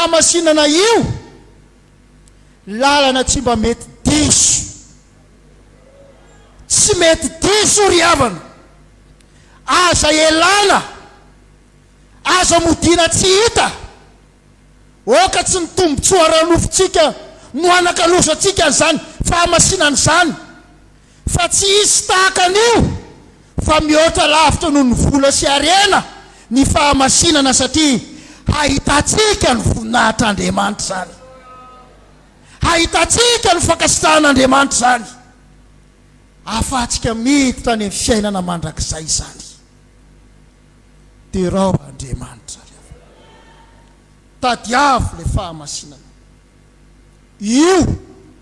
fahamasinana io lalana tsy mba mety diso, tsy mety diso ry havana, aza elana, aza modina tsy hita, oka tsy nitombotsoa ranofontsika no anakalozantsika an'izany fahamasinana izany, fa tsy isy tahaka an'io, fa mihoatra lavitra noho ny vola sy arena ny fahamasinana, satria hahitantsika ny voninahitr'Andriamanitra zany, hahitantsika ny fankasitrahan'Andriamanitra zany, ahafahantsika miditra any amin'ny fiainana mandrakizay zany. Terao Andriamanitra, tadiavo le fahamasinana io,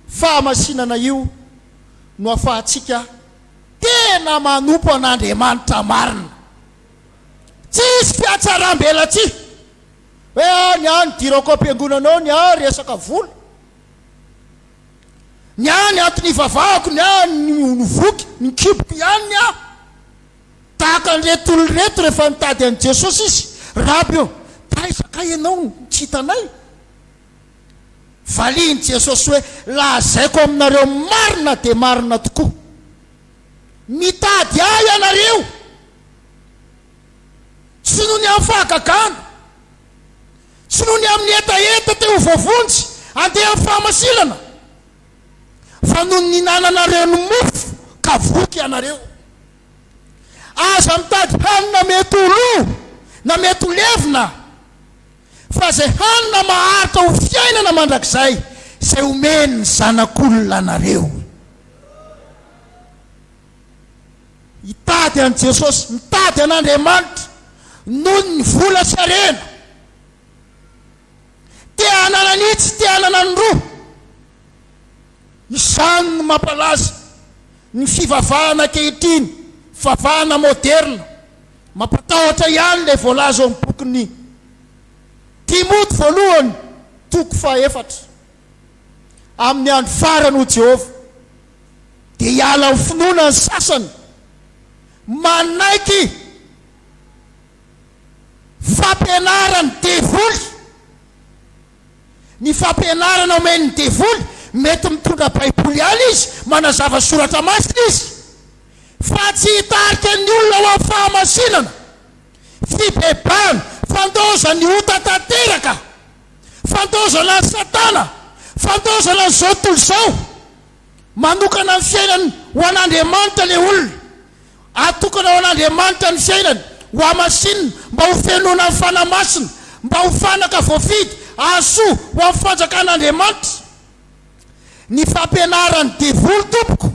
fahamasinana io no ahafahantsika tena manompo an'Andriamanitra marina, tsisy fiatsaram-bela tsy hoe ny any dirako am-piangonanao, ny any resaka vola, ny any antony vavahako, ny any ny voky, ny kiboko ihany ny aho, tahaka an'ireto oloreto rehefa mitady an'i Jesosy izy, raby eo taizaka ianao tsy hitanay, valiny Jesosy hoe lazaiko aminareo marina dia marina tokoa, mitady ahy ianareo, tsy noho ny amin'ny fahagagana, tsy noho ny amin'ny etaeta teo vovonjy andeha amin'ny fahamasinana, fa noho ny nananareo ny mofo ka voky ianareo. Aza mitady hanina mety ho lo na mety ho levina, fa zay hanina maharitra ho fiainana mandrakizay zay omeny ny zanak'olona anareo. Hitady an'i Jesosy, mitady an'Andriamanitra noho ny vola sy arena, te hanana nitsy, te hanana ny roa, izany no mampalaza ny fivavahana ankehitriny, fivavahana moderna, mampatahotra ihany le voalaza amin'ny bokin'ny Timoty voalohany 4:4, amin'ny andro farany ho Jehova dia hiala ho finoana ny sasany manaiky fampianarany devoly. Ny fampianarana omeny devoly mety mitondra baiboly ihany izy, manazava soratra masina izy, fa tsy hitarika ny olona ho amin'ny fahamasinana, fibebahana, fandozany ota tanteraka, fandozana ny satana, fandozana ny zao tontolo zao, manokana ny fiainany ho an'Andriamanitra le olona, atokana ho an'Andriamanitra ny fiainany ho amasinina, mba ho fenona amin'ny fanamasina, mba ho fanaka voafidy ahasoa ho amin'ny fanjakan'Andriamanitra. Ny fampianarany devoly tompoko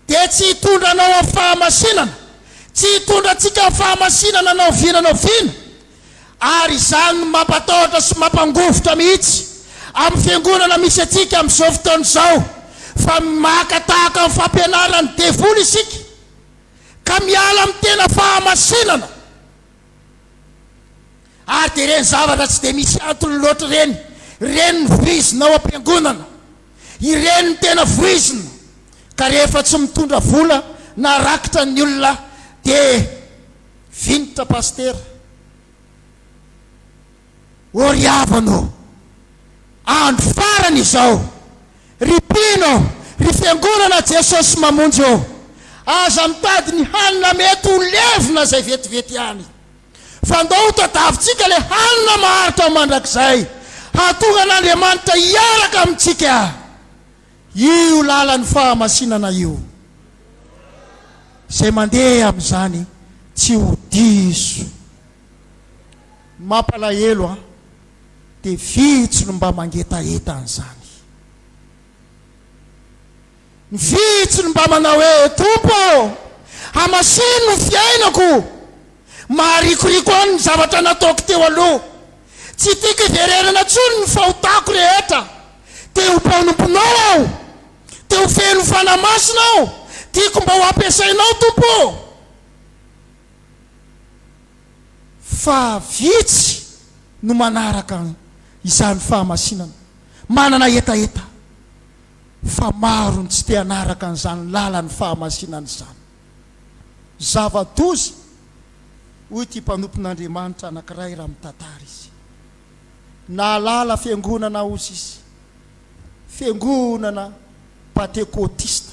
dia tsy hitondra anao amin'ny fahamasinana, tsy hitondra antsika amin'ny fahamasinana anao viana, ary izany mampatahotra sy mampangovotra mihitsy amin'ny fiangonana misy atsika amin'izao fotoana izao, fa maka tahaka amin'ny fampianarany devoly isika ka miala amin'ny tena fahamasinana. Ary dia ireny zavatra tsy dia misy antony loatra reny ny voizinao am-piangonana, ireny ny tena voizina, ka rehefa tsy mitondra vola na rakitra ny olona dia vinitra pastera, oriavano, andro farany izao, ripino, ry fiangonana Jesosy mamonjy eo, aza mitady ny hanina mety ho levina zay vetivety ihany, fa ndao tadavintsika le hanina maharitra mandrakizay, hatonga an'Andriamanitra hiaraka amintsika. Io lalan'ny fahamasinana io, zay mandeha amin'izany tsy ho diso. Mampalahelo dia vitsy no mba mangetaeta an'izany, vitsy no mba manao hoe Tompo, hamasino ny fiainako, maharikoriko any ny zavatra nataoko teo aloha, tsy tiako hivererana tsony ny fahotako rehetra, te ho mpanomponao aho, te ho feno fanamasina aho, tiako mba ho ampiasainao Tompo. Fa vitsy no manaraka izany fahamasinana, manana etaeta, fa maro ny tsy te hanaraka an'izany lalan'ny fahamasinana izany. Zava-doza hoy ty mpanompon'Andriamanitra anankiray raha mitantara izy, naalala fiangonana ozy izy, fiangonana pentekôtista.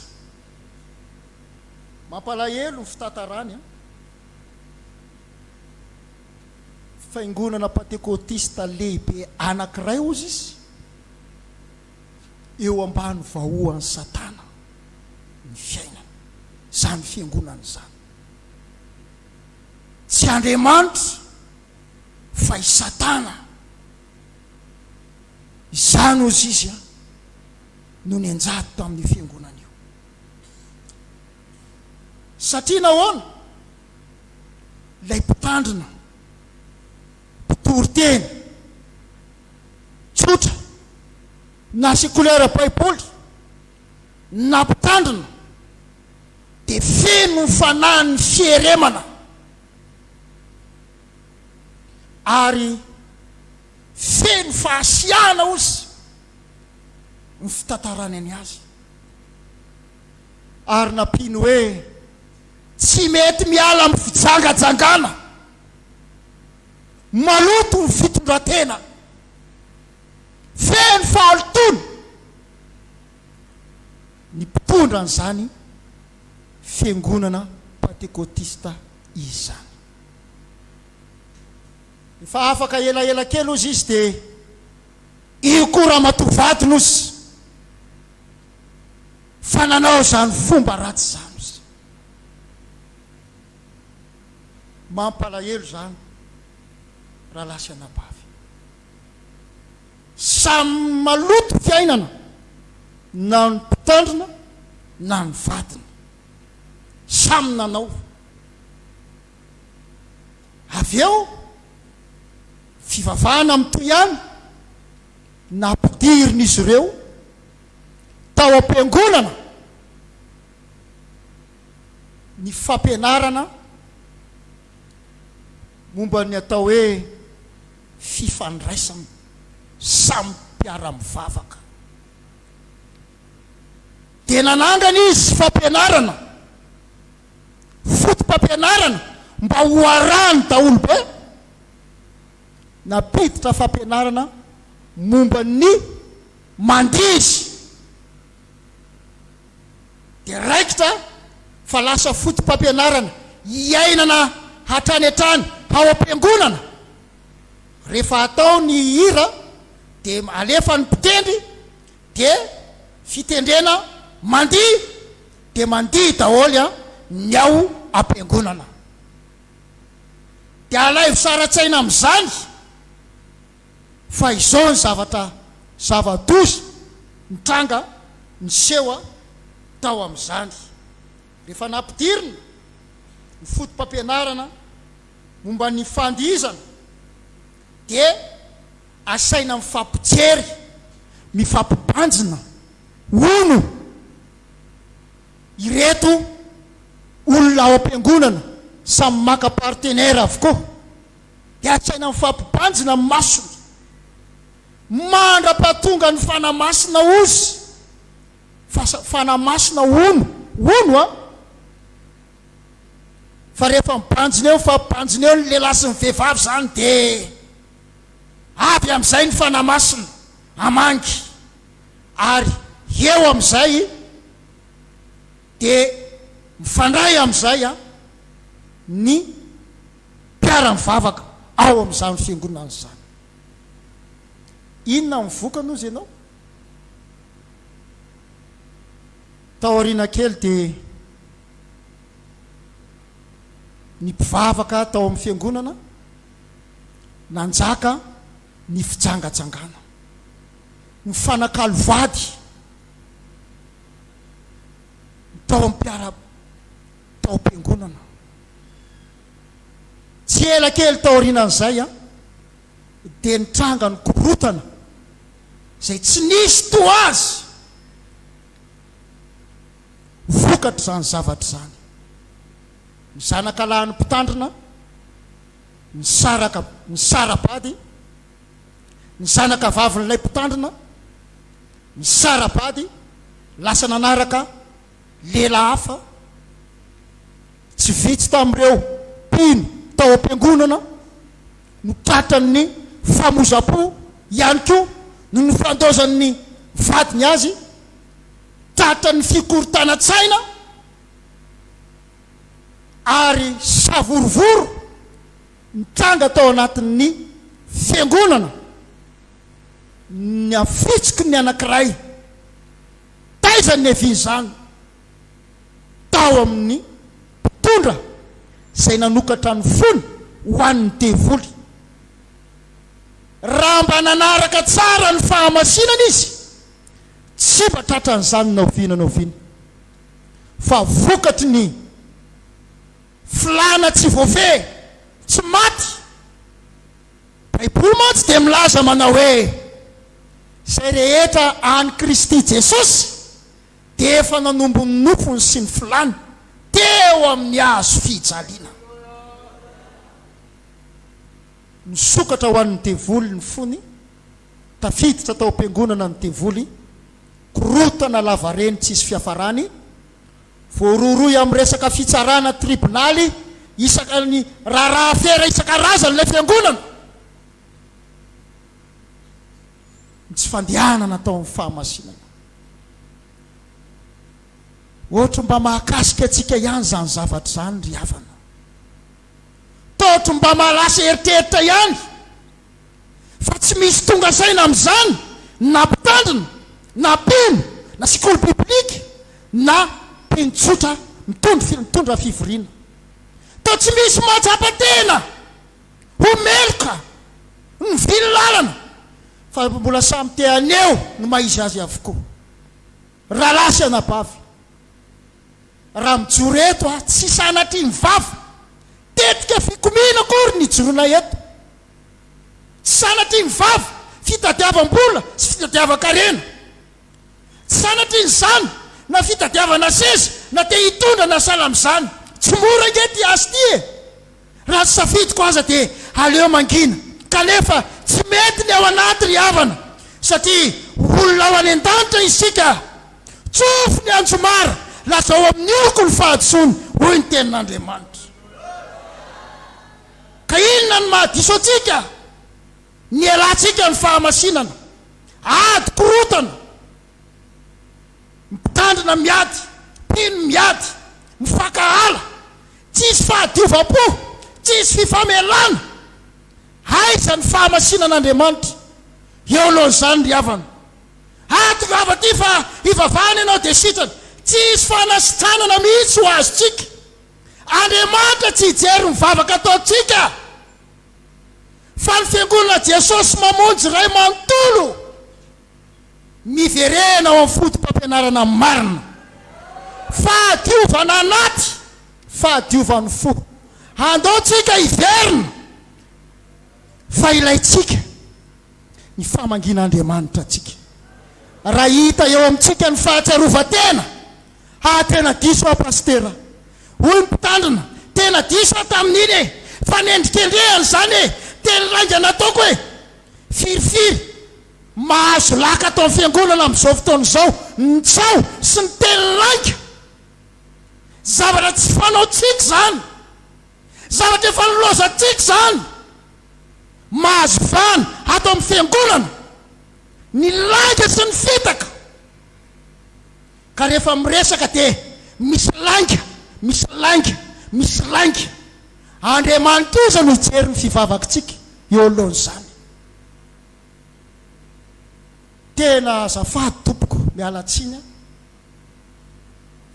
Mampalahelo ny fitantarany fiangonana pentekôtista lehibe anankiray ozy izy, eo ambany vahoan'ny Satana ny fiainana zany fiangonana zany. Tsy Andriamanitra fa i Satana, izany ozy izy no nianjato tamin'ny fiangonana io. Satria nahoana lay mpitandrina mpitory-teny tsotra na sekolera baiboly na mpitandrina dia feno fanahiny fieremana ary feno fahasiana ozy ny fitantarany any azy, ary napino hoe tsy mety miala amin'ny fijangajangana, maloto ny fitondratena, feno fahalotony ny mpitondra an'izany fiangonana pentekôtista izany. Efa afaka elaela kely ozy izy dia io koa matovaty nosy fa nanao zany fomba ratsy zany ozy. Mampalahelo zany raha lasy anabavy, samy maloto fiainana, na ny mpitandrina na ny vadina, samy nanao. Avy eo fivavahana amin'toy ihany nampidiriny izy ireo tao am-piangonana ny fampianarana momba ny atao hoe fifandraisana samy mpiara-mivavaka. Dia nanangana izy fampianarana, fotom-pampianarana mba ho arahany daholo be, napiditra fampianarana momba ny mandrisy. Dia raikitra fa lasa fotom-pampianarana iainana hatrany hatrany ao am-piangonana. Rehefa atao ny hira dia alefa ny mpitendry dia fitendrena mandihy, dia mandihy daholo ny ao am-piangonana. Dia alaivo saratsaina amin'izany fa izao ny zava-doza nitranga ny seho tao amin'izany. Rehefa nampidirina ny fotom-pampianarana momba ny fandihizana dia asaina mifampijery, mifampibanjina ono ireto olona ao am-piangonana samy maka partenera avokoa. Dia asaina mifampibanjina amin'ny masony, mandra-pahatonga ny fanamasina ozy, fanamasina ono fa rehefa mibanjina eo, fampibanjina eo ny lehilahy sy ny vehivavy zany dia avy amin'izay ny fanamasina amangy, ary eo amin'izay dia mifandray amin'izay ny mpiara-mivavaka ao amin'izany fiangonana zany. Inona mivokana ozy ianao? Taoriana kely dia ny mpivavaka tao amin'ny fiangonana nanjaka ny fijangajangana, ny fanakalo vady tao am-piara tao am-piangonana. Tsy ela kely taorianan'izay dia nitranga ny korotana izay tsy nisy to azy vokatra zany zavatra zany. Ny zanakalahin'ny mpitandrina, ny sarabady, ny zanakavavin'ilay mpitandrina, ny sarabady lasa nanaraka lela hafa tsy vitsy tamin'ireo mpino tao am-piangonana no tratrany famoza-po ihany koa no nifandozan'ny vadiny azy tratrany fikorontanatsaina ary savorovoro mitranga tao anatin'ny fiangonana ny afitsiky ny anankiray taizany evy zany tao amin'ny mpitondra izay nanokatra ny fony ho an'ny devoly. Raha mba nanaraka tsara ny fahamasinana izy tsy mba tratran'izany naoviana fa vokatry ny filana tsy voave tsy maty. Baiboly mantsy dia milaza manao hoe izay rehetra any Kristy Jesosy dia efa nanombo ny nofony sy ny filany teo amin'ny hazo fijaliana. Nisokatra ho an'ny devoly ny fony, tafiditra tao am-piangonana ny devoly, korotana lavareny tsisy fiafarany, voaroroy amin'ny resaka fitsarana tribonaly isaka ny raharaha fera isan-karazany ilay fiangonana. Tsy fandehanana tao amin'ny fahamasinana. Ohatra mba mahakasika antsika ihany zany zavatra zany ry havana. Totra mba mahalasa eritreritra ihany fa tsy misy tonga saina amin'izany na mpitandrina na mpino na sikoly biblika na mpinotsotra mitondra fivoriana. To tsy misy mahatsapa-tena homeloka ny vily lalana fa mbola samy te aneo no maizy azy avokoa. Raha lasy anabavy raha mijoro eto tsy sanatry ny vava tetika fikomina kory ny jorona eto, tsy sanatry ny vava fitadiavam-bola sy fitadiavan-karena, tsy sanatry ny zany na fitadiavana seza na te hitondra na sala amin'izany. Tsy mora ngety azy ty e. Raha tsy safidiko aza dia aleo mangina kanefa tsy mety ny ao anaty ry havana satria olona ao any an-danitra isika. Tsofo ny anjomara lazao amin'ny oko ny fahadisoany hoy ny tenin'Andriamanitra. Ka inona ny mahadiso atsika? Ny alantsika ny fahamasinana, ady korotana, mpitandrina miady, mpino miady, mifakahala, tsisy fahadiovam-po, tsisy fifamelana. Aiza ny fahamasinan'Andriamanitra eo alohan'izany ry havana. Ato vava ty fa ivavahana ianao dia sitrany, tsisy fanasitranana mihitsy ho azotsika. Andriamanitra tsy hijery mivavaka ataotsika fa ny fiangonana Jesosy mamonjy ray manontolo miverena ao amin'ny fotom-pampianarana marina. Fahadiovana anaty, fahadiovan'ny fo. Andaotsika hiverina fa ilaitsika ny famangin'Andriamanitra atsika. Raha hita eo amintsika ny fahatsiarovatena, tena diso a pastera, hoy mpitandrina, tena diso tamin'iny e, fa nendrikendrehany zany e, tena ranga nataoko e, firifiry mahazo laka atao amin'ny fiangonana amin'izao fotoana izao, ny tsao sy ny tena langa. Zavatra tsy fanaotsika zany, zavatra efa nilozantsika zany. Mahazo vana atao amin'ny fiangonana ny langa sy ny fitaka. Ka rehefa miresaka dia misy langa, misy langa, misy langa. Andriamanitra kosa no hijery ny fivavakantsika eo alohan'izany. Tena azafady tompoko miala tsiny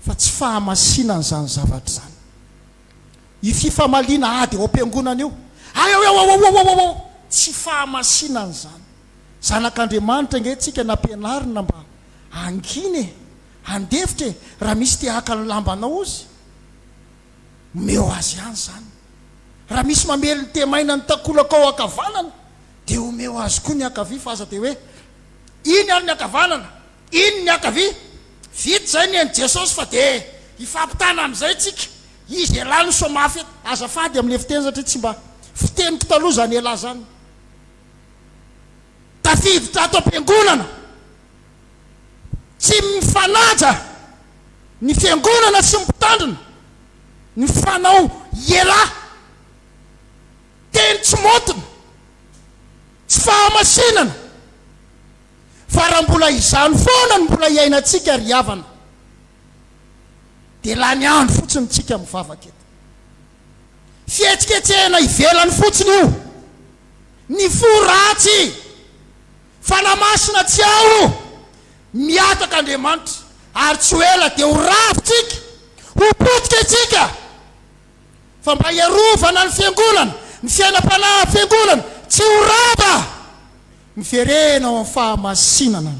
fa tsy fahamasinana zany zavatra zany. Io fifamaliana ady ao am-piangonana io, tsy fahamasinana zany. Zanak'Andriamanitra ngentsika nampianarina mba anginy handefitra raha misy te haka ny lambanao ozy meo azy ihany zany. Raha misy mamely ny temaina ny takolaka ao akavanana dia omeo azy koa ny akavia fa aza dia hoe iny any ny akavanana, iny ny akavia, vita zay ny an'i Jesosy fa dia hifampitana amin'izay tsika. Izy elany somafy azafady amin'ny fiteny satria tsy mba fiteniko taloha zany ela zany. Tafiditra ato am-piangonana tsy mifanaja ny fiangonana sy mpitandrina, ny fanao ela teny tsy motona, tsy fahamasinana, fa raha mbola izany foana ny mbola iainantsika ry havana dia lany andro fotsiny tsika mivavaka eto fietsiketsehana ivelany fotsiny io ny fo ratsy fanamasina tsy ao miataka Andriamanitra ary tsy ho ela dia ho ravitsika ho potika itsika fa mba iarovana ny fiangonana ny fiainam-panahy fiangonana tsy ho rava miverena ao amin'ny fahamasinana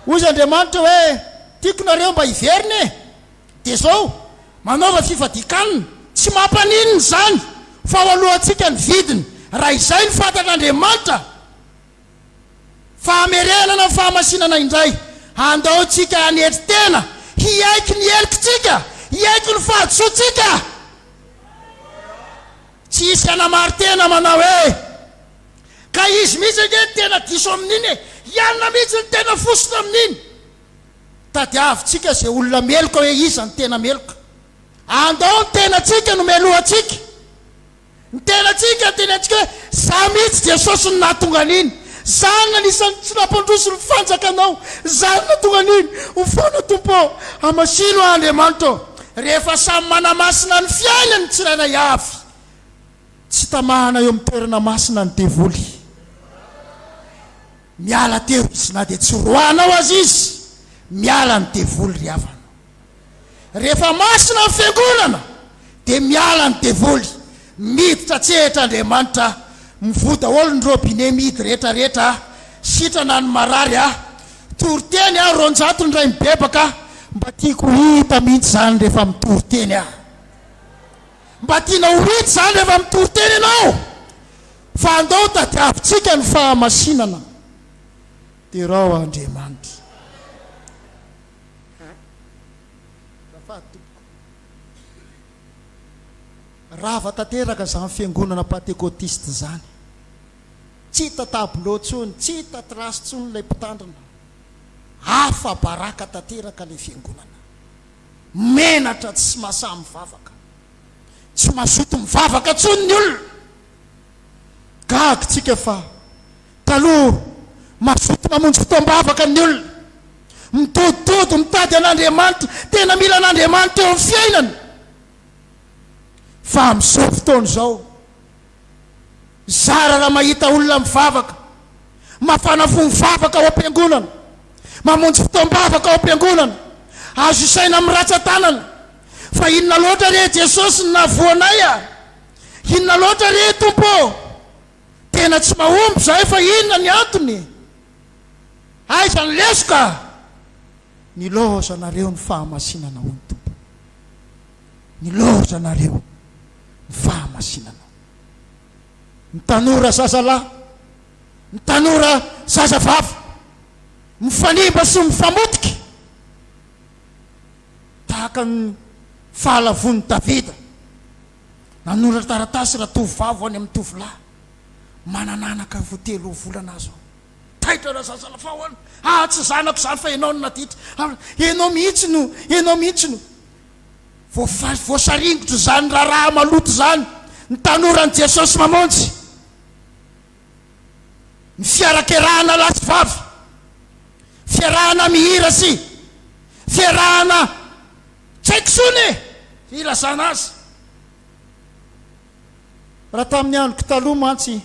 ozy Andriamanitra hoe tiako nareo mba hiverina e dia zao manaova fifadikanina tsy mampanininy zany fa ho alohantsika ny vidiny raha izay ny fantan'Andriamanitra fahamerenana ny fahamasinana indray andaotsika anety tena hiaiky ny helikitsika hiaiky ny fahadosotsika tsy isy anamary tena manao hoe ka izy mihitsy ane tena diso amin'iny e ianona mihitsy ny tena fosina amin'iny tadiavitsika zay olona meloka hoe iza ny tena meloka andao ny tenatsika no melohatsika ny tenatsika tenatsika hoe za mihitsy Jesosy ny nahatonga an'iny zany nanisany tsy nampandroso ny fanjakanao zany natonga an'iny ho foana tompo amasino Andriamanitra rehefa samy manamasina ny fiainany tsirainay avy tsy tamahana eo amin'ny toerana masina ny devoly miala teo izy na dia tsy roanao azy izy miala ny devoly ry havana rehefa masina ny fiangonana dia miala ny devoly miditra tsehitra Andriamanitra mivoda olo ny robinet midy rehetrarehetra sitrana ny marary toriteny ronjato ny ray mibebaka mba tiako hita mihitsy zany rehefa mitoriteny mba tiana ho hita zany rehefa mitoriteny ianao fa andao tadiavitsika ny fahamasinana dia rao Andriamanitra rava tanteraka zany fiangonana pentekôtista zany tsy hita tableau tsony tsy hita trasy tsony ilay mpitandrina hafa baraka tanteraka ilay fiangonana menatra tsy mahasahy mivavaka tsy mazoto mivavaka tsony ny olona gaga tsika fa taloha mazoto mamonjy fotoam-bavaka ny olona mitoditody mitady an'Andriamanitra tena mila an'Andriamanitra eo amin'ny fiainany fa amin'izao fotoana zao zara raha mahita olona mivavaka mafanafo mivavaka ao am-piangonana mamonjy fotoam-bavaka ao am-piangonana azo isaina amin'ny ratsan-tanana fa inona loatra re Jesosy ny nahavoanay inona loatra re tompo tena tsy mahomby zahay fa inona ny antony aiza ny lesoka ny loza nareo ny fahamasinana ho ny tompo ny loza nareo ny fahamasinana ny tanora zazalahy ny tanora zazavavy mifanimba sy mifamotika tahaka ny fahalavon'ny Davida nanora taratasy raha tovovavy any amin'ny tovolahy manananaka votelo volana azo taitra raha zazalafahoany tsy zanako zany fa ianao no naditra ianao mihitsy no voasaringotro zany raha maloto zany ny tanoran'i Jesosy mamonjy ny fiarakerahana lasy vavy fiarahana mihira sy fiarahana tsaiky sony ilazana azy raha tamin'ny androko taloha mantsy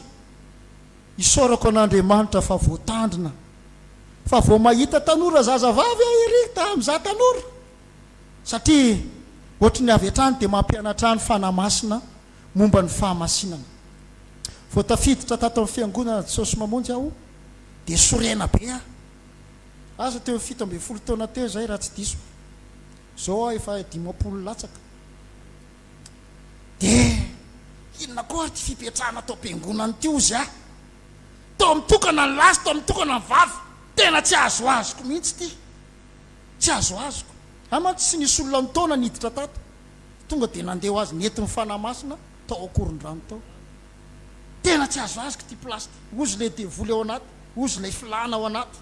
isorako an'Andriamanitra fa voatandrina fa vo mahita tanora zazavavy ery tamin'iza tanora satria ohatry ny avy hatrany dia mampianatra ny fanamasina momba ny fahamasinana vo tafiditra tato amin'ny fiangonana Jesosy mamonjy aho dia sorena be aza teo 17 taona teo zay raha tsy diso zao efa 50 latsaka dia inona koa ty fipetrahana tao am-piangonana ty ozy tao mitokana ny lasy tao mitokana ny vavy tena tsy azoazoko mihitsy ty tsy azoazoko amantsy sy nisy olona nitaona niditra tato tonga dia nandeha azy nety ny fanamasina tao akoron-drano tao tena tsy azoazoko ty plasy ty ozy le devoly ao anaty ozy lay filana ao anaty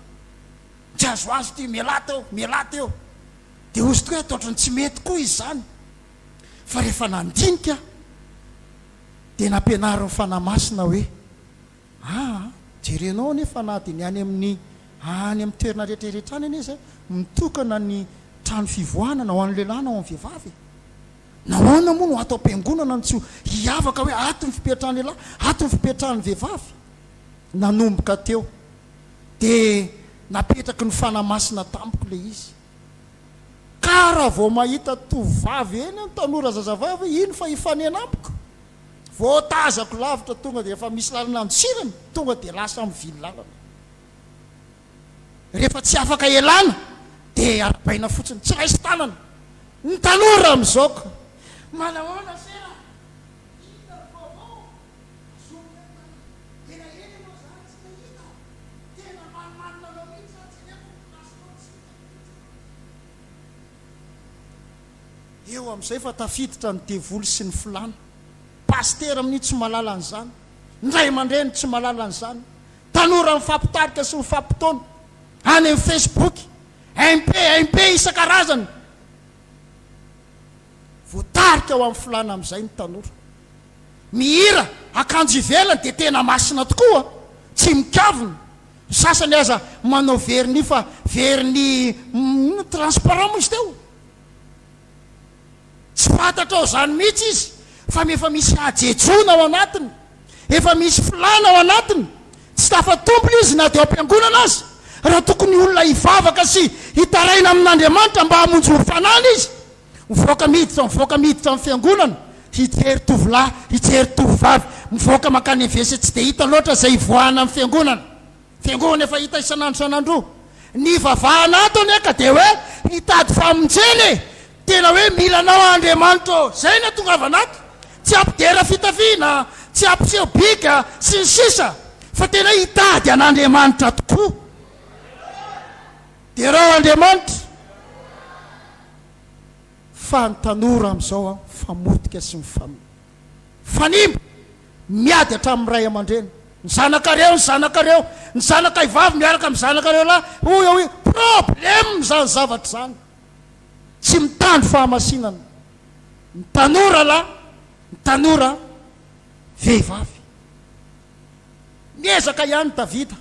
tsy azo azo ty mialata eo dia ozy tokoa ataotrany tsy mety koa izy zany fa rehefa nandinika dia nampianariny fanamasina hoe jerenao nefa na dia ny any amin'ny any amin'ny toerana rehetrarehetra any izy mitokana ny trano fivoanana ho an'ny lehilahy na ho amin'ny vehivavy. Nahoana moa no atao am-piangonana ny tsy hiavaka hoe ato ny fipetrahany lehilahy, ato ny fipetrahany vehivavy. Nanomboka teo dia napetraky ny fanamasina tampoko le izy. Ka raha vao mahita tovavy eny ny tanora zazavavy, ino fa hifanena ampoko. Vao tazako lavitra tonga dia efa misy lalana antsirany, tonga dia lasa mivily lalana. Rehefa tsy afaka elana dia arabaina fotsiny, tsy raisy tanana. Ny tanora amin'izao manahoana sera hita vaovao tena eny ianao zany tsy mahita, tena manimanina anao mihitsy zany tsy haiko lasonao tsy hita. Eo amin'izay fa tafiditra ny devoly sy ny filana. Pastera amin'ny tsy malala an'izany, ny ray aman-dreny tsy malala an'izany, tanora mifampitarika sy mifampitaona any amin'ny Facebook, MP isan-karazany. Voatarika ao amin'ny filana amin'izay ny tanora. Mihira akanjo ivelany dia tena masina tokoa, tsy mikavina. Sasany aza manao verni fa verni transparent izy teo. Tsy fantatra ao zany mihitsy izy fa efa misy ajejona ao anatiny, efa misy filana ao anatiny. Tsy tafatompony izy na dia am-piangonana azy. Raha tokony olona hivavaka sy hitaraina amin'Andriamanitra mba hamonjy hofanana izy, mivoaka miditra amin'ny fiangonana, hijery tovolahy, hijery tovovavy, mivoaka makany vesy tsy dia hita loatra izay hivoahana amin'ny fiangonana. Fiangonana efa hita isanandro. Ny vavahana atony eka dia hoe hitady famonjeny, tena hoe milanao Andriamanitra. Zay no tongava anato. Tsy ampidera fitafiana, tsy ampiseho bika sy ny sisa, fa tena hitady an'Andriamanitra tokoa. Dia rao Andriamanitra fa ny tanora amin'izao famotika sy mifanimba, miady hatramin'ny ray aman-dreny. Ny zanakareo, ny zanaka hivavy miaraka amin'ny zanakareo lahy, hoy problème zany zavatra zany. Tsy mitandro fahamasinana. Ny tanora lahy, ny tanora vehivavy. Miezaka ihany Davida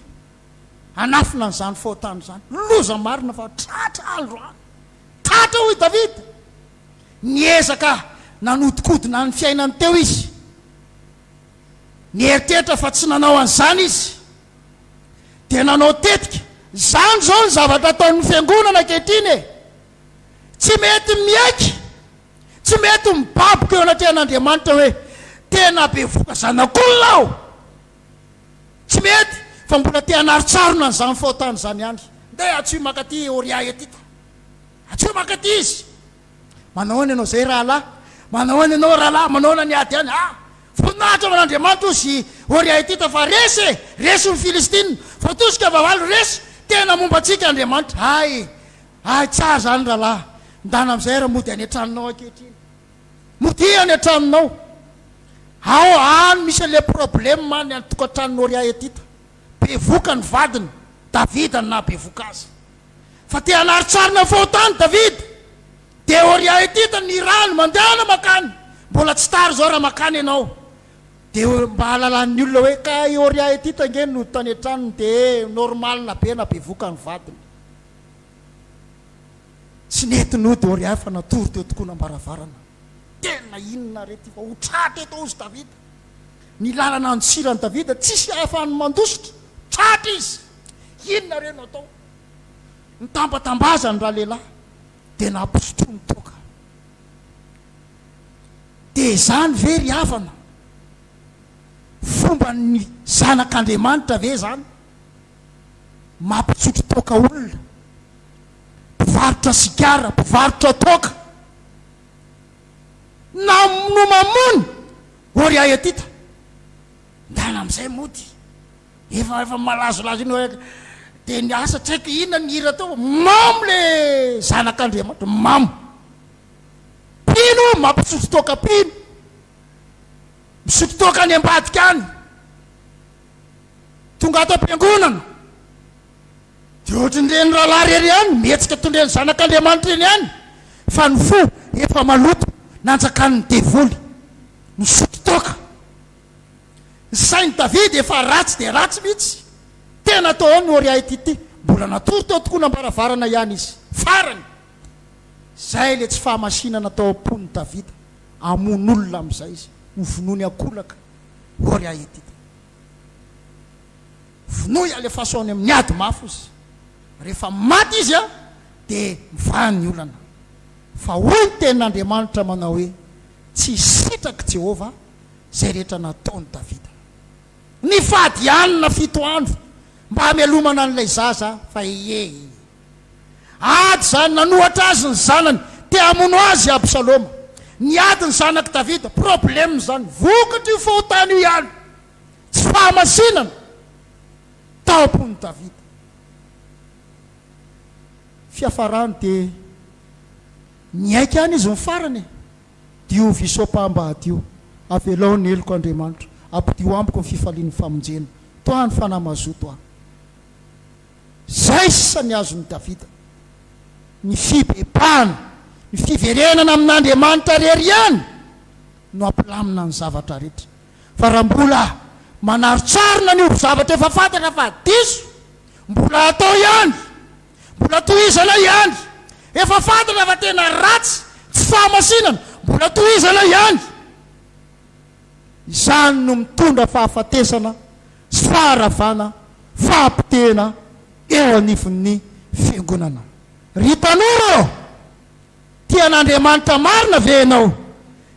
anafina an'izany faotany zany. Loza marina fa tratra androany. Tratra hoy Davida. Niezaka nanodikodina ny fiainany teo izy. Nieritreritra fa tsy nanao an'izany izy. Dia nanao tetika. Zany zao ny zavatra ataon'ny fiangonana ankehitriny. Tsy mety miaiky, tsy mety mibaboka eo anatrehan'Andriamanitra hoe tena be voka zanak'olona aho. Tsy mety fa mbola te hanaritsarona n'izany faotany zany ihany. Ndeha atsy makaty Oria etita. Atsy makaty izy. Manahoana ianao zay rahalahy? Manahoana ianao rahalahy? Manahoana ny ady any? Voninahitra amin'Andriamanitra ozy Oria etita fa resy ny Filistina. Fa tosika vavalo resy, tena momba antsika Andriamanitra. Ay tsara zany rahalahy. Ndana amin'izay raha mody any an-tranonao ankehitriny. Mody any an-tranonao. Ao any misy an'ilay problème many any tokantranon'ny Oria etita. Bevoka ny vadiny, Davida na bevoka azy. Fa te hanaritsarina faotany Davida. Dia Oria etita ny rano mandehana makany. Mbola tsy tara zao raha makany ianao. Dia mba halalan'ny olona hoe ka Oria etita ngeny no tany an-tranony dia normal na be na bevoka ny vadiny. Tsy netinody Oria fa natory teo tokoa nambaravarana. Tena inona rety fa hotratra eto izy Davida. Ny lalana antsirany Davida tsisy ahafahany mandositra. Tratra izy. Inona reno atao? Ny tambatambazany raha lehilahy dia nampisotro ny toka. Dia zany ve ry havana? Fomba ny zanak'Andriamanitra ve zany? Mampisotro toka olona. Mpivarotra sigara, mpivarotra toka. No mamony Oria etita. Ndana amin'izay mody. Efa malazolazo iny hoe dia ny asa tsy haiko inona ny hira tao. Mamo le zanak'Andriamanitra, mamo. Pino mampisotro toka pino. Misotro toka any ambadika any. Tonga ato am-piangonana. Dia ohatran'ireny rahalahy rery ihany mihetsika tondreny zanak'Andriamanitra eny ihany. Fa ny fo efa maloto nanjakany devoly. Misotro toka. Ny sain'i Davida efa ratsy dia ratsy mihitsy. Tena atao ao ny Oria etita. mbola natory teo tokoa nambaravarana ihany izy farany zay le tsy fahamasinana tao am-pony Davida amon'olona amin'izay izy novonony akolaka ory ahety vonoy ale façony amin'ny ady mafo izy rehefa maty izy a dia mivany olana fa hoy ny tenin'Andriamanitra manao hoe tsy sitraky Jehova zay rehetra nataony Davida ny fahadianina 7 andro mba hamelomana an'ilay zaza fa ady zany nanohatra azy ny zanany te hamono azy Absaloma ny ady ny zanaky Davida problème zany vokatra io fahotany io ihany tsy fahamasinana tao am-pony Davida fiafarany dia niaiky any izy mifarany dio visopa-mba adio avelao ny eloko Andriamanitra ampidio ambiko ny fifalian'ny famonjena toany fanamazoto any zay sisany azony Davida ny fibebahana ny fiverenana amin'Andriamanitra rery ihany no ampilamina ny zavatra rehetra fa raha mbola manaritsarina ny zavatra efa fantatra fa diso mbola atao ihany mbola tohizana ihany efa fantatra fa tena ratsy tsy fahamasinana mbola tohizana ihany izany no mitondra fahafatesana sy faharavana fahampitena eo anifon'ny fiangonana ry tanora tian'Andriamanitra marina ve ianao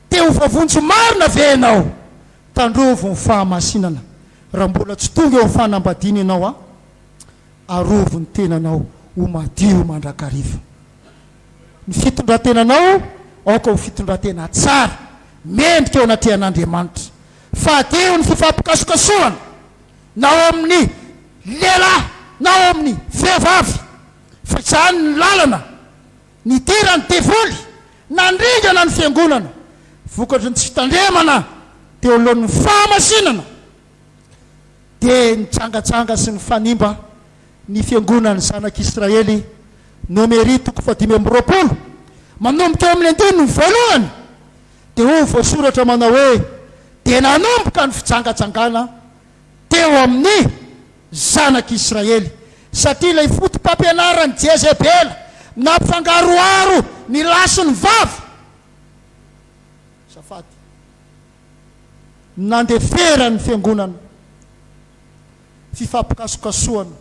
te ho vavontsy marina ve ianao tandrovo ny fahamasinana raha mbola tsy tonga eo fanambadiana ianao arovo ny tenanao ho madio mandrakariva ny fitondrantenanao aoka ho fitondrantena tsara mendrika eo anatrihan'Andriamanitra fa deo ny fifampikasokasohana na ao amin'ny lehilahy na ao amin'ny vehivavy fa zany ny lalana ny dirany devoly nandringana ny fiangonana vokatry ny tsy fitandremana teo alohan'ny fahamasinana dia nitsangatsanga sy ny fanimba ny fiangonana zanak'Israely Nomery 5:20 manomboka eo amin'ny 9 ny voalohany dia ho voasoratra manao hoe dia nanomboka ny fitsangatsangana teo amin'ny zanak'Israely satria ilay fotom-pampianarany Jezebela nampifangaroaro ny laso ny vavy safady nandefera ny fiangonana fifampikasokasohana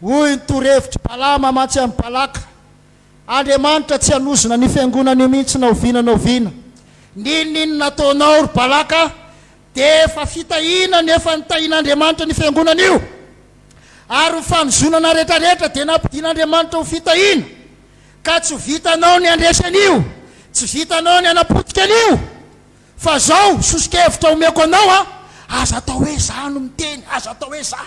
hoy ny torevitry Balama matsy amin'ny Balaka Andriamanitra tsy hanozona ny fiangonana mihitsy na oviana ninino nataonao ry Balaka dia efa fitahina nefa nitahin'Andriamanitra ny fiangonana io ary ny fanozonana rehetrarehetra dia nampidian'Andriamanitra ho fitahina ka tsy vitanao ny andresan'io tsy vitanao ny anapotika an'io fa zao sosikevitra omeko anao aza atao hoe za no miteny aza atao hoe za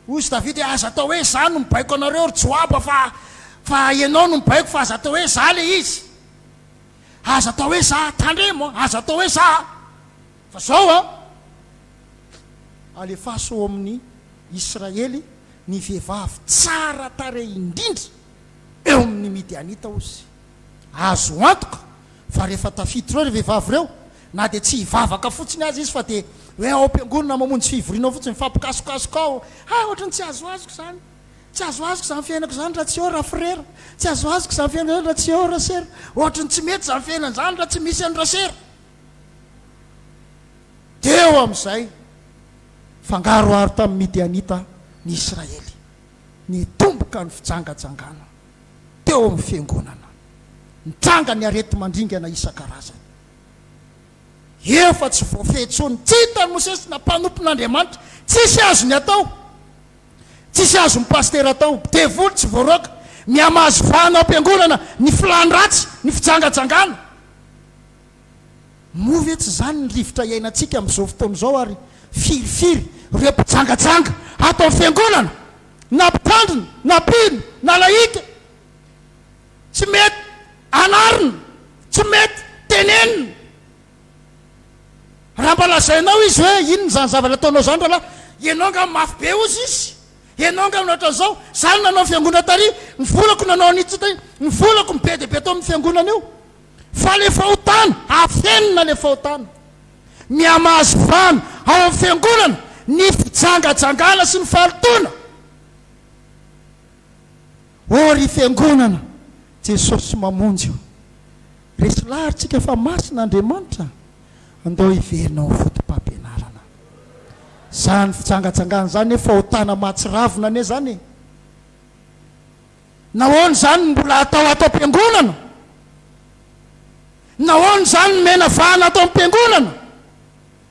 ozy Davida aza atao hoe za no mibaiko anareo ry joaba fa ianao no mibaiko fa aza atao hoe za le izy aza atao hoe za tandremo aza atao hoe za fa zao alefaso eo amin'ny Israely ny vehivavy tsara tare indrindra eo amin'ny Midianita ozy azo antoka fa rehefa tafiditra reo ry vehivavy reo na dia tsy hivavaka fotsiny azy izy fa dia hoe ao am-piangonana mamonjy fivoriana fotsiny mifampikasokasoka ao ohatrany tsy azoazoko zany tsy azoazoko zany fiainako zany raha tsy eo raha frera tsy azoazoko zany fiainako zany raha tsy eo raha sera ohatrany tsy mety zany fiainana zany raha tsy misy any rasera teo amin'izay fangaroaro tamin'ny Midianita ny Israely nitomboka ny fitsangatsangana teo amin'ny fiangonana nitranga ny arety mandringana isan-karazany efa tsy voafehitsony tsy hitany Mosesy na mpanompon'Andriamanitra tsisy azo ny atao tsisy azo ny paster atao devoly tsy voaroaka mihamazovana am-piangonana ny filany ratsy ny fitsangatsangana movy tsy zany ny rivotra iainantsika amin'izao fotoana izao ary firifiry reo mpitsangatsanga atao fiangonana na mpitandrina na pino na laika tsy mety anarina tsy mety tenenina raha mba lazainao izy hoe inony zany zavatra ataonao zany rahalahy ianao nga mafy be ozy izy ianao nga minatra zao zany nanao fiangonana tary ny volako nanao anitsy tary ny volako mibe dia be tao amin'ny fiangonana io fa le fahotana afenina le fahotana mihamazovana ao amin'ny fiangonana ny fitsangatsangana sy ny faritona ory fiangonana Jesosy mamonjy resy laritsika fa masin'Andriamanitra andao iverinao fotom-pampianarana zany fitsangatsangana zany efa hotana matsiravina ane zany nahoany zany mbola atao am-piangonana nahoany zany mena vahana atao am-piangonana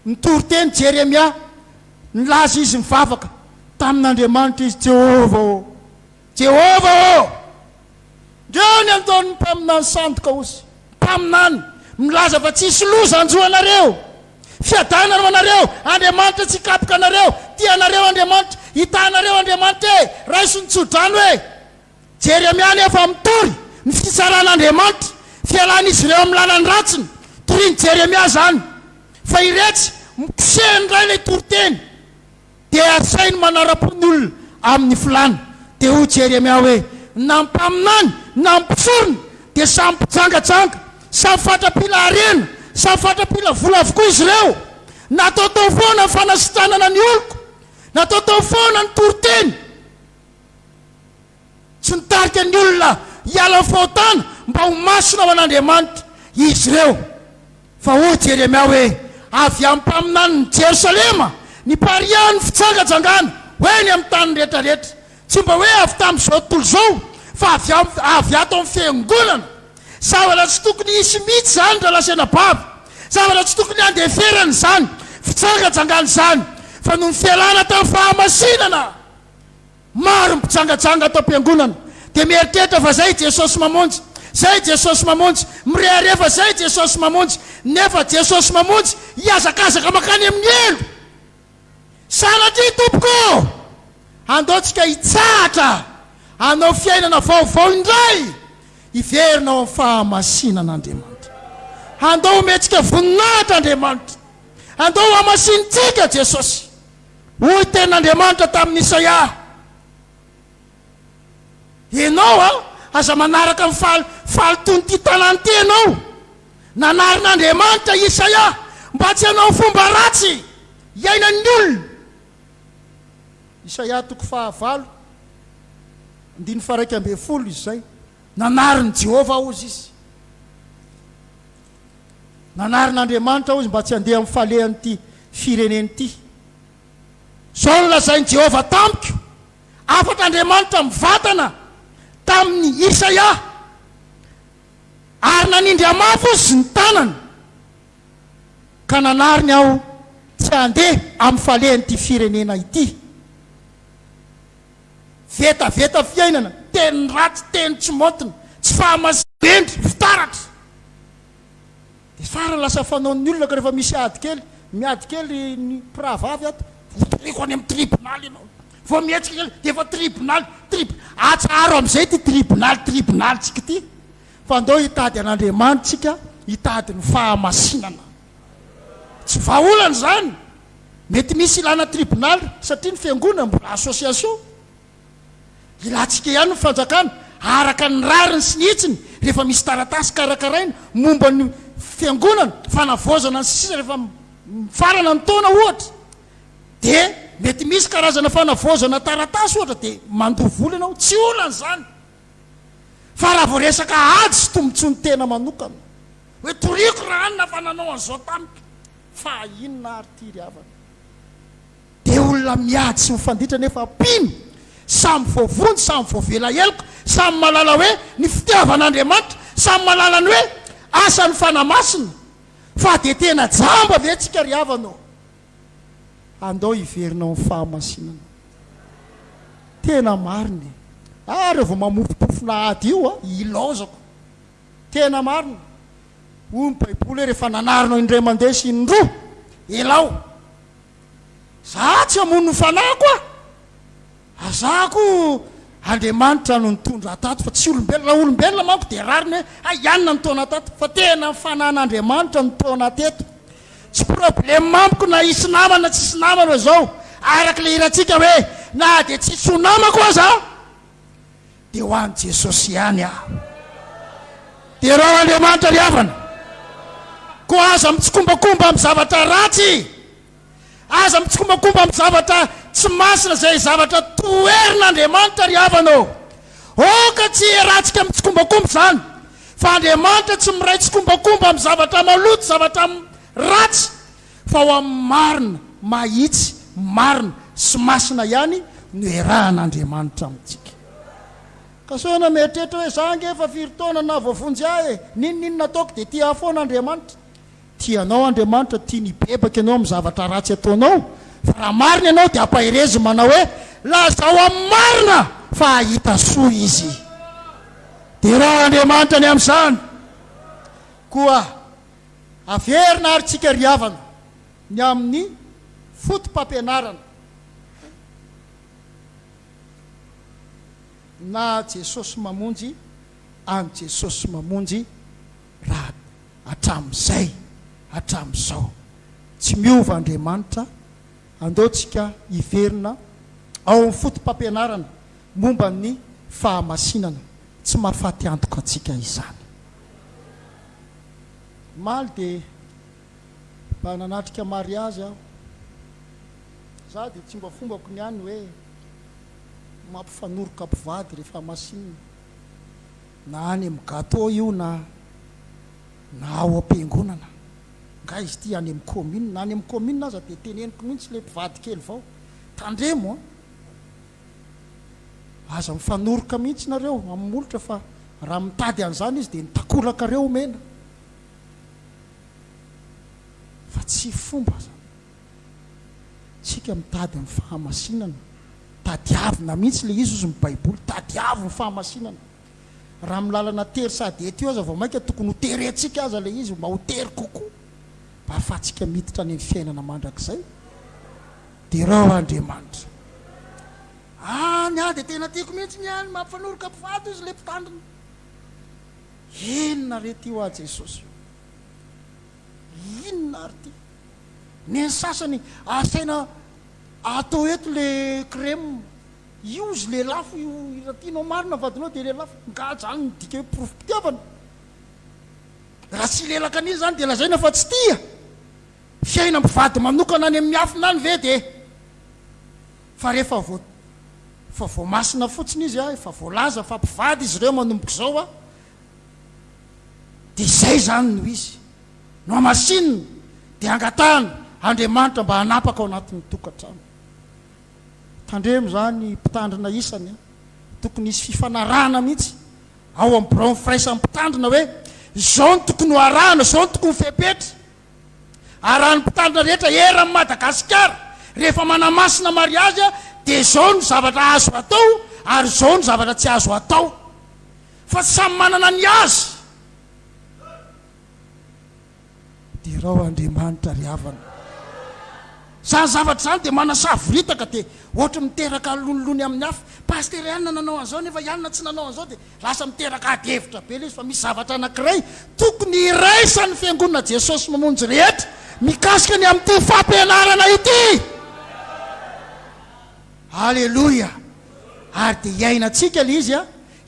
nitory teny Jeremia nilaza izy mivavaka tamin'Andriamanitra izy Jehova ndreo ny antaony mpaminany sandoka ozy mpaminany milaza fa tsisy loza anjo anareo fiadanareo anareo Andriamanitra tsy kapoka anareo tianareo Andriamanitra hitanareo Andriamanitra raiso nitsodrano hoe Jeremia nefa mitory ny fisaran'Andriamanitra fialana izy ireo amin'ny lalany ratsiny toriny Jeremia zany fa iretsy mikosehany ray ilay toriteny dia asainy manara-pon'olona amin'ny filana dia ho Jeremia hoe nampaminany nampisorony dia samy mpijangajanga samy fatrapila arena samy fatrapila vola avokoa izy ireo nataotao foana ny fanasitranana ny oloko nataotao foana ny toriteny tsy nitarika ny olona hiala fahotana mba ho masina ao an'Andriamanitra izy ireo fa ho Jeremia hoe avy amin'ny mpaminany ny Jerosalema ny parian'ny fitsangajangana hoe ny amin'ny tany rehetrarehetra tsy mba hoe avy tamin'izao tontolo zao fa avy ato amin'ny fiangonana zavatra tsy tokony hisy mihitsy zany raha lasena bavy zavatra tsy tokony andeferany zany fitsangajangana zany fa no ny fialana tamin'ny fahamasinana maro mpitsangajanga atao am-piangonana dia mieritreritra fa zay Jesosy mamonjy zay Jesosy mamonjy mireharefa zay Jesosy mamonjy nefa Jesosy mamonjy hiazakazaka makany amin'ny elo sanatria tompoko andaotsika hitsahatra anao fiainana vaovao indray iverinao amin'ny fahamasinan'Andriamanitra andao ometsika voninahitra Andriamanitra andao hamasinitsika Jesosy hoy ten'Andriamanitra tamin'ny Isaia ianao aza manaraka falitony ty tanany ty ianao nanarin'Andriamanitra Isaia mba tsy hanao fomba ratsy iainan'ny olona Isaia 9:1-12 izy zay nanarin'ny Jehova ozy izy nanarin'Andriamanitra ozy mba tsy handeha amin'ny falehan'ity fireneny ity zao no lazain'i Jehova tamiko afatr'Andriamanitra mivatana tamin'ny Isaia ary nanindry amafy ozy ny tanany ka nanariny aho tsy handeha amin'ny falehan'ity firenena ity vetaveta fiainana teny ratsy teny tsy montiny tsy fahamasibendry fitaratra dia fara lasa fanaon'ny olona ka rehefa misy ady kely miady kely ny pravavy ato votoriko any amin'ny tribonaly ianao vao mihetsika kely dia efa tribonaly atsaro amin'izay ty tribonaly tsika ty fa andao hitady an'Andriamanitra tsika hitady ny fahamasinana tsy vaolana zany mety misy ilana tribonaly satria ny fiangonana mbola association ilatsika ihany ny fanjakana araka ny rariny sy nihitsiny rehefa misy taratasy karakaraina momba ny fiangonana fanavozana ny sisa rehefa farana ny taona ohatra dia mety misy karazana fanavozana taratasy ohatra dia mandovoly ianao tsy olana zany fa raha vao resaka ady sy tombontso ny tena manokana hoe toriko raha any na fananao an'izao tamika fa inona ary ty ryavana dia olona miady sy mifanditra nefa pino samy voavonjy samy voavela eloko samy malala hoe ny fitiavan'Andriamanitra samy malala ny hoe asany fanamasina fa dia tena jamba ve tsika riavanao andao iverinao amin'ny fahamasinana tena mariny ary vao mamofopofona ady io ilaozako tena mariny hoy ny baiboly hoe rehefa nanarinao indray mandeha sy indroa elao za tsy hamono ny fanako azako Andriamanitra no nitondra tato fa tsy olombelona olombelona manko dia rariny hoe ianona nitaona tato fa tena fanan'Andriamanitra nitaona teto tsy problème mamiko na isy namana tsy isy namana hoe zao araka le iratsika hoe na dia tsy isy ho namako aza dia ho an'i Jesosy ihany aho dia rao Andriamanitra riavana ko aza mitsikombakomba amin'ny zavatra ratsy aza mitsikombakomba amin'ny zavatra tsy masina zay zavatra toerin'Andriamanitra riavanao oka tsy ratsika amin'ny tsikombakomba zany fa Andriamanitra tsy miray tsikombakomba amin'ny zavatra maloto zavatra ratsy fa ho amin'ny marina mahitsy marina sy masina ihany no erahan'Andriamanitra amintsika. Ka soana mieritreritra hoe za nge efa 4 taona na voavonjy ahy ninona ataoko dia tia foana Andriamanitra. Tianao Andriamanitra, tia ny bebaka ianao amin'ny zavatra ratsy ataonao, fa raha marina ianao dia ampahirezy manao hoe lazao amin'ny marina fa ahita soa izy. Dia raha Andriamanitra ny amin'izany koa averina ary tsika riavana ny amin'ny fotom-pampianarana na Jesosy mamonjy any Jesosy mamonjy raha hatramin'izay hatramin'izao tsy miova Andriamanitra. Andeotsika hiverina ao amin'ny fotom-pampianarana momba ny fahamasinana, tsy mahafaty antoka antsika izany. Maly dia mba nanatrika mariazy aho, za dia tsy mba fombako niany hoe mampifanoroka mpivady rehefa masinina, na any amin'ny gâteau io na ao am-piangonana. Nga izy ty any amin'ny commune, na any amin'ny commune aza dia teneniko mihitsy le mpivady kely vao tandremo aza mifanoroka mihitsy nareo amin'ny molotra, fa raha mitady an'izany izy dia nitakolaka reo mena, fa tsy fomba zany. Tsika mitady amin'ny fahamasinana, tadiavina mihitsy le izy Baiboly, tadiavo ny fahamasinana. Raha milalana tery sady ety io aza vao mainka tokony ho terentsika aza le izy mba ho tery kokoa, mba ahafatsika miditra any amin'ny fiainana mandrakizay. Dia rao Andriamanitra dia tena tiako mihitsy niany mampifanoroka mpivady izy le mpitandrina. Inona re ty ho a Jesosy io? Inona ary ty? Ny sasany asaina atao eto le crème io izy le lafo io, raha tianao marina vadinao dia le lafo nga zany midika hoe porofom-pitiavana. Raha tsy lelaka an'izy zany dia lazaina fa tsy tia fiaina mpivady manokana any amin'ny afina any ve dia fa rehefa vao masina fotsiny izy efa voalaza fa mpivady izy ireo manomboka izao dia izay zany no izy no amasinina dia angatahana Andriamanitra mba hanapaka ao anatin'ny tokantrano. Tandremo zany mpitandrina isany tokony isy fifanarahana mihitsy ao amin'ny braon fraisan'ny mpitandrina hoe zao ny tokony ho arahana, zao ny tokony fepetra. Arahan'ny mpitandrina rehetra era amin'ny Madagasikara rehefa manamasina mariazy dia zao ny zavatra azo atao ary zao ny zavatra tsy azo atao, fa samy manana ny azy. Dia rao Andriamanitra ry havana, zany zavatra zany dia manasavoritaka dia ohatra miteraka lolony amin'ny hafa. Pasteur ianona nanao an'izao nefa ianona tsy nanao an'izao, dia lasa miteraka adevitra be le izy, fa misy zavatra anankiray tokony iraisan'ny fiangonana Jesosy mamonjy rehetra mikasika ny amin'ity fampianarana ity. Alleluia. Ary dia iainantsika le izy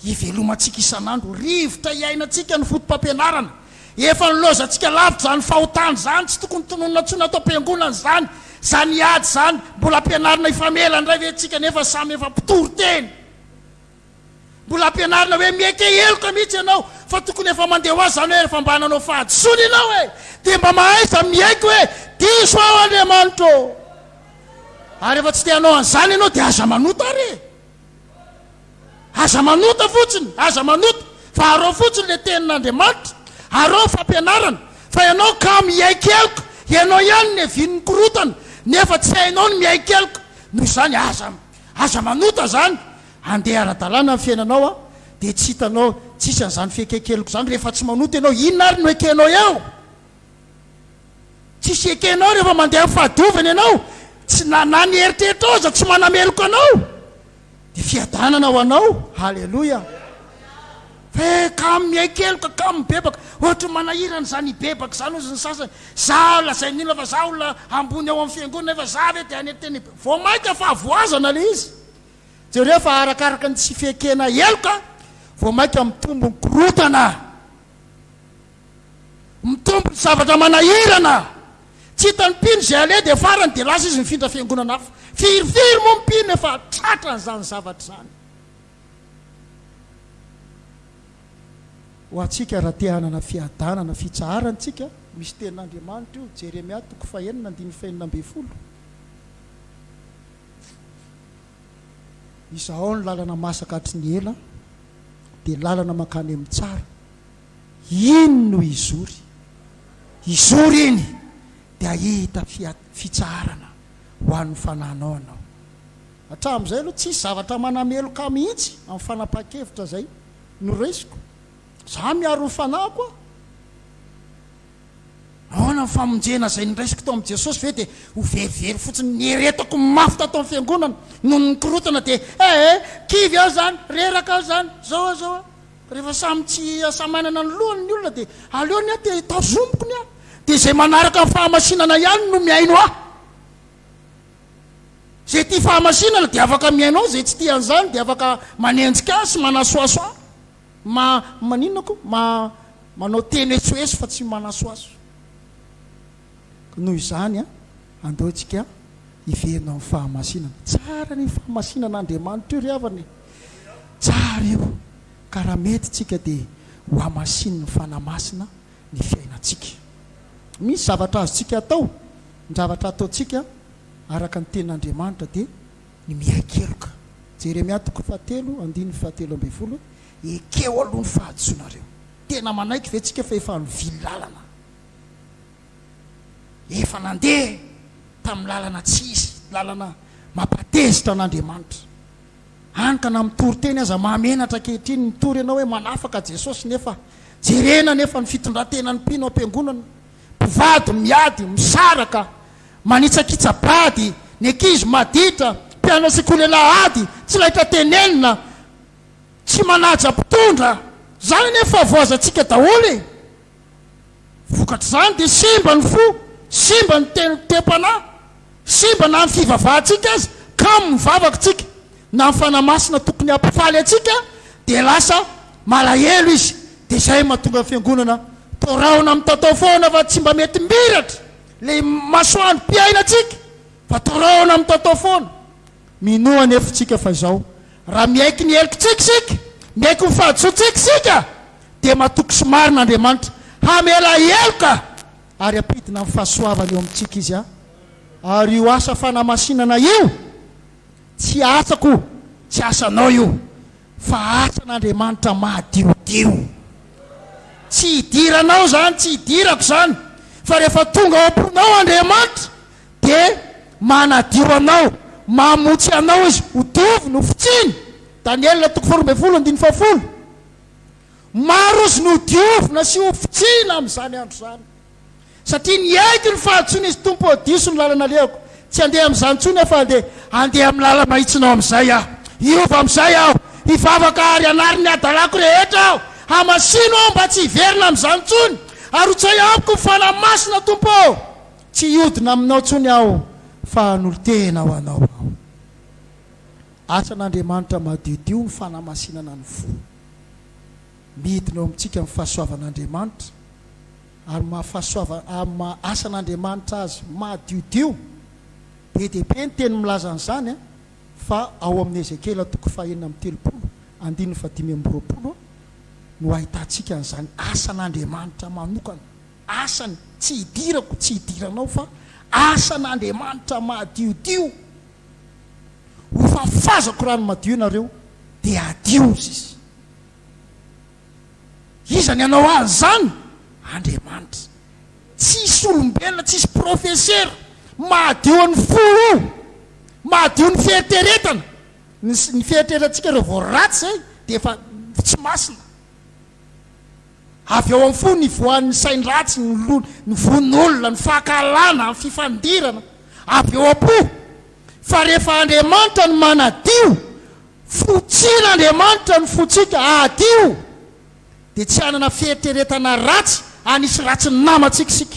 hivelomantsika isan'andro, rivotra iainantsika ny fotom-pampianarana. Efa nilozantsika lavitra zany fahotany zany, tsy tokony tononona tsona atao am-piangonana zany, zany ady zany mbola ampianarina ifamelana indray ve tsika nefa samy efa mpitoro teny. Mbola ampianarina hoe mieke eloka mihitsy ianao, fa tokony efa mandeha ho azy zany hoe rehefa mba nanao fahadisoana ianao dia mba mahaiza miaiky hoe diso ao Andriamanitra. Ary efa tsy te hanao an'izany ianao dia aza manota are, aza manota fotsiny, aza manota fa arao fotsiny le tenin'Andriamanitra, arao fampianarana. Fa ianao ka miaiky eloka, ianao ihany ny vin'ny korotana nefa tsy hainao ny miaiky eloka, noho izany aza manota zany. Andeha ara-dalàna amin'ny fiainanao dia tsy hitanao tsisy an'izany fiekekeloko zany rehefa tsy manota ianao. Inona ary no ekenao eo? Tsisy ekenao rehefa mandeha fahadiovana ianao, tsy na ny eritreritra aza tsy manameloka anao, dia fiadanana ho anao. Halleloia. Fa ka miaikeloka ka mibebaka, ohatra manahirana zany bebaka zany ozy ny sasany. Za lazay nila fa za olona ambony ao amin'ny fiangonana efa za ve dia anetiteny vao mainka fa avoazana le izy. Jereo fa arakaraka ny tsy fiekena eloka vao mainka mitombo ny korotana, mitombo ny zavatra manahirana. Tsy hitany mpino zay ale dia farany dia lasa izy mifindra fiangonana hafa. Firifiry moa mpino efa tratran'izany zavatra zany. ho antsika raha te hanana fiadanana fitsaharantsika misy tenin'Andriamanitra io Jeremia 9:20. Izao ny lalana masaka hatry ny ela dia lalana mankany amin'ny tsara. Ino no izory? Izory iny dia ahita fitsaharana ho an'ny fananao anao. Hatramin'izay aloha tsisy zavatra manameloka mihitsy amin'ny fanapa-kevitra zay no resiko. Za miaro ny fanako ahoana ny famonjena zay nyraisiko tao amin'i Jesosy ve dia ho verivery fotsiny nieretako mafy tato amin'ny fiangonana noho ny korotana dia kivy aho zany, reraka aho zany, zao rehefa samy tsy asamanana ny lohany ny olona dia aleony aho dia tazomboko ny aho dia izay manaraka ny fahamasinana ihany no miaino aho. Zay tia fahamasinana dia afaka miainao, zay tsy tia an'izany dia afaka manenjika sy manasoaso aho. Maninako manao teny etsoeso fa tsy manasoaso. Noho izany andeontsika hiverina amin'ny fahamasinana. Tsara ny fahamasinan'Andriamanitra io ry havany. Tsara io. Ka raha mety tsika dia ho hamasin'ny fanamasina ny fiainantsika. Misy zavatra azontsika atao. Ny zavatra ataontsika araka ny tenin'Andriamanitra dia ny miaikeloka. Jeremia 9:7. Ekeo aloha ny fahadisoanareo. Tena manaiky ve tsika fa efa nivily lalana, efa nandeha tamin'ny lalana tsisy, lalana mampatezitra an'Andriamanitra. Anka na mitory teny aza mahamenatra ankehitriny mitory ianao hoe manafaka Jesosy nefa jerena nefa ny fitondratena ny mpino am-piangonana, mpivady miady misaraka manitsakitsabady, ny ankizy maditra, mpianatra sekoly alahady, tsy lahitra tenenina, tsy manaja mpitondra, zany nefa voazantsika daholo. Vokatra zany dia simba ny fo, simba ny tem-panahy, simba na ny fivavahantsika azy ka mivavaka tsika, na ny fanamasina tokony hampifaly atsika dia lasa malahelo izy. Dia izay mahatonga fiangonana toraona amin'ny tatao foana fa tsy mba mety mbiratra le masoandro mpiaina atsika, fa toraona amin'ny tatao foana. Minoa nefa tsika fa izao raha miaiky ny helikitsika sika, miaiky ny fahadisoantsika sika dia mahatoky somarin'Andriamanitra hamela heloka ary ampidina amin'ny fahasoavana eo amintsika izy ary io asa fanamasinana io tsy asako, tsy asanao io, fa asan'Andriamanitra mahadiodio. Tsy hidiranao zany, tsy hidirako zany, fa rehefa tonga ao am-ponao Andriamanitra dia manadio anao, mamotsy anao izy ho diovy no fitsiny. Daniel 12:20. Maro izy no diovina sy ho fitsina amin'izany andro zany, satria niaiky ny fahadisoana izy tompo diso ny lalana leako. Tsy handeha amin'izany ntsony fa handeha amin'ny lala mahitsinao amin'izay aho, hiova amin'izay aho, hivavaka ary anariny adalako rehetra aho, hamasino aho mba tsy hiverina amin'izany ntsony, arotsay amiko ny fanamasina tompo, tsy hiodina aminao ntsony aho fa hanolotena ho anao aho. Asan'Andriamanitra mahadiodio ny fanamasinana ny fo. Midina eo amintsika amin'ny fahasoavan'Andriamanitra ary asan'Andriamanitra azy mahadiodio. Be dia be ny teny milaza an'izany fa ao amin'ny Ezekela 4:3-5:20 no ahitantsika an'izany asan'Andriamanitra manokana. Asany tsy hidirako, tsy hidiranao fa asan'Andriamanitra mahadiodio. Ho fafazako rano madio nareo dia adio izy. Izany ianao an'izany Andriamanitra, tsisy olombelona, tsisy profesera mahadio ny fo io, mahadio ny fieritreretana. Ny fieritreretantsika rehefa vao ratsy zay dia efa tsy masina. Avy eo amin'ny fo ny voan'ny sain-dratsy, ny von'olona, ny fahakalana, ny fifandirana, avy eo am-po. Fa rehefa Andriamanitra ny manadio, fotsian'Andriamanitra ny fotsika adio, dia tsy hanana fieritreretana ratsy anisy ratsy ny namantsika sika.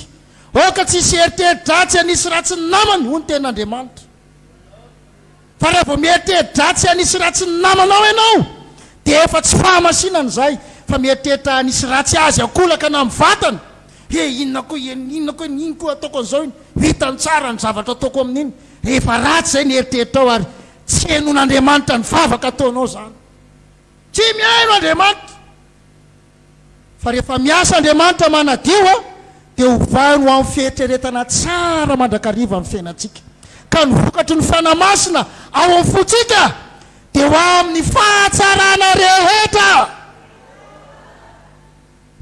Oka tsisy eritrerit-dratsy anisy ratsy ny namany, hoy ny tenin'Andriamanitra. Fa rehefa vao mieritrerit-dratsy anisy ratsy ny namanao ianao dia efa tsy fahamasinana izay, fa mieritreritra anisy ratsy azy akolaka na amin'ny vatana. Inona koa ataoko an'izao iny, hitany tsara ny zavatra ataoko amin'iny. Rehefa ratsy zay ny eritreritao ary tsy henon'Andriamanitra ny vavaka ataonao zany, tsy mihaino Andriamanitra. fa rehefa miasa Andriamanitra manadio a dia hovahiny ho amin'ny fieritreretana tsara mandrakariva amin'ny fiainantsika ka ny vokatry ny fanamasina ao amin'ny fotsika dia ho amin'ny fahatsarana rehetra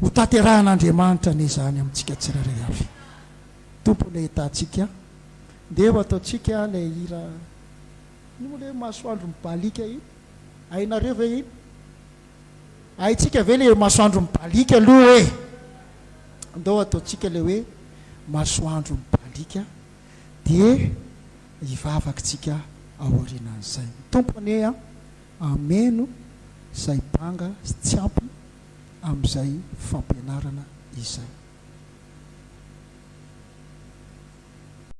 ho tanterahan'Andriamanitra n'izany amintsika tsirairay avy. Tompo ilay hitantsika dia ho ataontsika ilay hira no ilay masoandro mibalika iny hainareo ve iny haitsika ve ilay masoandro mibalika aloha hoe andao ataontsika ilay hoe masoandro mibalika dia hivavakitsika aorianan'izay. Tompo ane a ameno izay banga sy tsy ampy amin'izay fampianarana izay.